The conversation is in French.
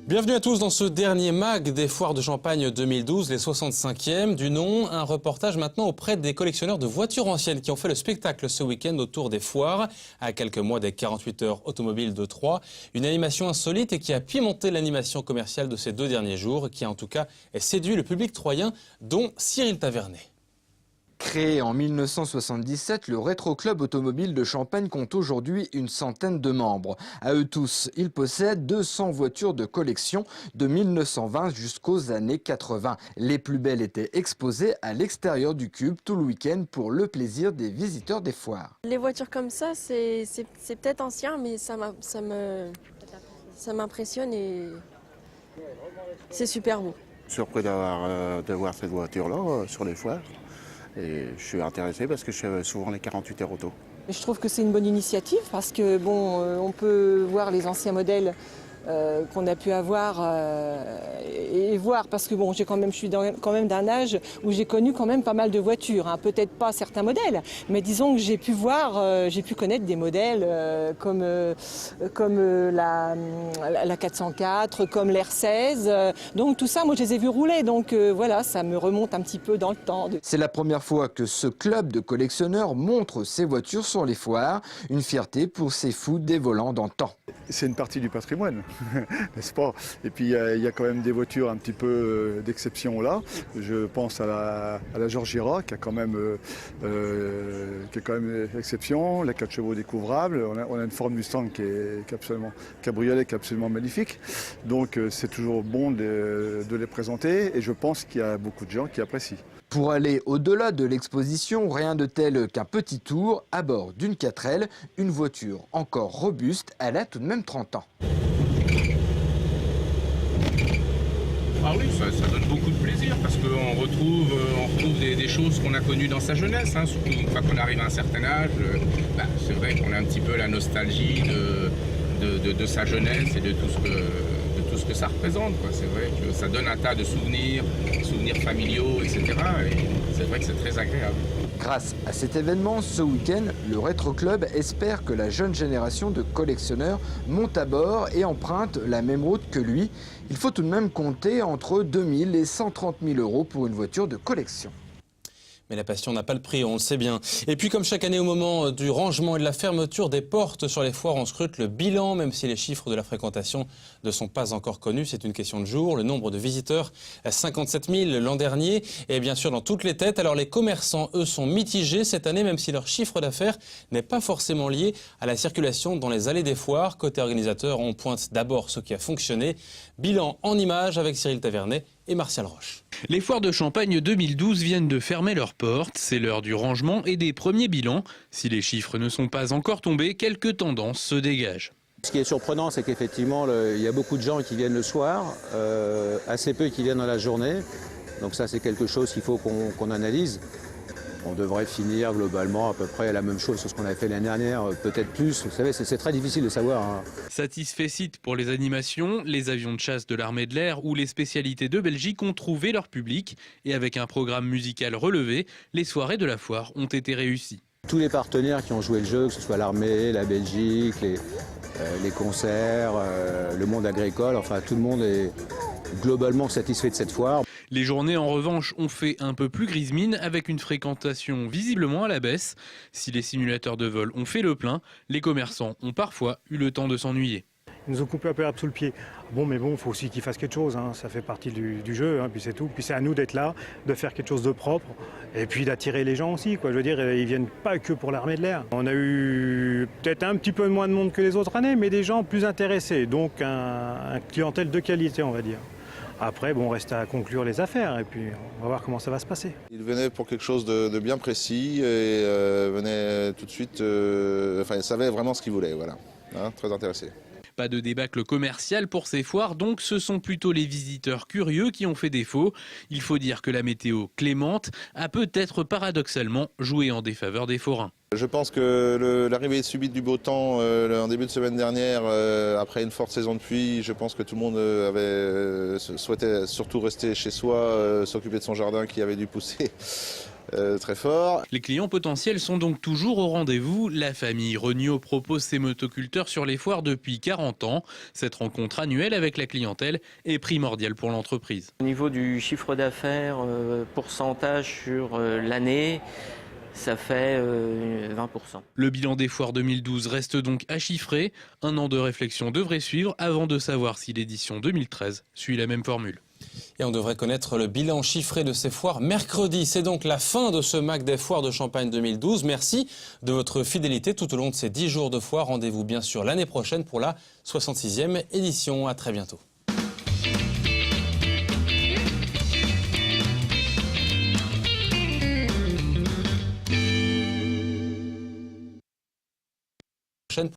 Bienvenue à tous dans ce dernier MAG des Foires de Champagne 2012, les 65e du nom. Un reportage maintenant auprès des collectionneurs de voitures anciennes qui ont fait le spectacle ce week-end autour des foires, à quelques mois des 48 heures automobiles de Troyes. Une animation insolite et qui a pimenté l'animation commerciale de ces 2 derniers jours et qui en tout cas séduit le public troyen, dont Cyril Tavernet. Créé en 1977, le Rétro Club automobile de Champagne compte aujourd'hui une centaine de membres. À eux tous, ils possèdent 200 voitures de collection de 1920 jusqu'aux années 80. Les plus belles étaient exposées à l'extérieur du cube tout le week-end pour le plaisir des visiteurs des foires. Les voitures comme ça, c'est peut-être ancien, mais ça m'impressionne et c'est super beau. Surpris de voir cette voiture-là sur les foires. Et je suis intéressé parce que je fais souvent les 48 heures auto. Je trouve que c'est une bonne initiative parce que bon, on peut voir les anciens modèles qu'on a pu avoir et voir parce que bon, je suis quand même d'un âge où j'ai connu quand même pas mal de voitures, hein. Peut-être pas certains modèles, mais disons que j'ai pu voir, j'ai pu connaître des modèles comme la 404, comme l'R16. Donc tout ça, moi je les ai vus rouler, donc voilà, ça me remonte un petit peu dans le temps. C'est la première fois que ce club de collectionneurs montre ses voitures sur les foires, une fierté pour ces fous des volants d'antan. C'est une partie du patrimoine, n'est-ce pas? Et puis il y a quand même des voitures un petit peu d'exception là. Je pense à la Georgiera qui a quand même exception, la 4 chevaux découvrables. On a une Ford Mustang qui est absolument cabriolet, qui est absolument magnifique. Donc c'est toujours bon de les présenter et je pense qu'il y a beaucoup de gens qui apprécient. Pour aller au-delà de l'exposition, rien de tel qu'un petit tour à bord d'une 4L, une voiture encore robuste, elle a tout de même 30 ans. Ah oui, ça donne beaucoup de plaisir parce qu'on retrouve des choses qu'on a connues dans sa jeunesse, hein, surtout une fois qu'on arrive à un certain âge. C'est vrai qu'on a un petit peu la nostalgie de sa jeunesse et de tout ce que ça représente. C'est vrai que ça donne un tas de souvenirs familiaux, etc. Et c'est vrai que c'est très agréable. Grâce à cet événement, ce week-end, le Rétro Club espère que la jeune génération de collectionneurs monte à bord et emprunte la même route que lui. Il faut tout de même compter entre 2 000 et 130 000 euros pour une voiture de collection. Mais la passion n'a pas le prix, on le sait bien. Et puis comme chaque année au moment du rangement et de la fermeture des portes sur les foires, on scrute le bilan, même si les chiffres de la fréquentation ne sont pas encore connus. C'est une question de jour. Le nombre de visiteurs, 57 000 l'an dernier, et bien sûr dans toutes les têtes. Alors les commerçants, eux, sont mitigés cette année, même si leur chiffre d'affaires n'est pas forcément lié à la circulation dans les allées des foires. Côté organisateur, on pointe d'abord ce qui a fonctionné. Bilan en images avec Cyril Tavernet et Martial Roche. Les foires de Champagne 2012 viennent de fermer leurs portes. C'est l'heure du rangement et des premiers bilans. Si les chiffres ne sont pas encore tombés, quelques tendances se dégagent. Ce qui est surprenant, c'est qu'effectivement, il y a beaucoup de gens qui viennent le soir, assez peu qui viennent dans la journée. Donc ça, c'est quelque chose qu'il faut qu'on analyse. On devrait finir globalement à peu près la même chose sur ce qu'on avait fait l'année dernière, peut-être plus. Vous savez, c'est très difficile de savoir, hein. Satisfecit pour les animations, les avions de chasse de l'armée de l'air ou les spécialités de Belgique ont trouvé leur public. Et avec un programme musical relevé, les soirées de la foire ont été réussies. Tous les partenaires qui ont joué le jeu, que ce soit l'armée, la Belgique, les concerts, le monde agricole, enfin tout le monde est globalement satisfait de cette foire. Les journées, en revanche, ont fait un peu plus grise mine avec une fréquentation visiblement à la baisse. Si les simulateurs de vol ont fait le plein, les commerçants ont parfois eu le temps de s'ennuyer. Ils nous ont coupé un peu l'herbe sous le pied. Bon, mais bon, il faut aussi qu'ils fassent quelque chose, hein. Ça fait partie du jeu, hein, puis c'est tout. Puis c'est à nous d'être là, de faire quelque chose de propre, et puis d'attirer les gens aussi, quoi. Je veux dire, ils viennent pas que pour l'armée de l'air. On a eu peut-être un petit peu moins de monde que les autres années, mais des gens plus intéressés, donc un clientèle de qualité, on va dire. Après, bon, reste à conclure les affaires et puis on va voir comment ça va se passer. Il venait pour quelque chose de bien précis et venait tout de suite, il savait vraiment ce qu'il voulait, voilà. Hein, très intéressé. Pas de débâcle commercial pour ces foires, donc ce sont plutôt les visiteurs curieux qui ont fait défaut. Il faut dire que la météo clémente a peut-être paradoxalement joué en défaveur des forains. Je pense que l'arrivée subite du beau temps en début de semaine dernière, après une forte saison de pluie, je pense que tout le monde souhaitait surtout rester chez soi, s'occuper de son jardin qui avait dû pousser très fort. Les clients potentiels sont donc toujours au rendez-vous. La famille Regnault propose ses motoculteurs sur les foires depuis 40 ans. Cette rencontre annuelle avec la clientèle est primordiale pour l'entreprise. Au niveau du chiffre d'affaires, pourcentage sur l'année, ça fait 20%. Le bilan des foires 2012 reste donc à chiffrer. Un an de réflexion devrait suivre avant de savoir si l'édition 2013 suit la même formule. Et on devrait connaître le bilan chiffré de ces foires mercredi. C'est donc la fin de ce MAC des foires de Champagne 2012. Merci de votre fidélité tout au long de ces 10 jours de foire. Rendez-vous bien sûr l'année prochaine pour la 66e édition. À très bientôt.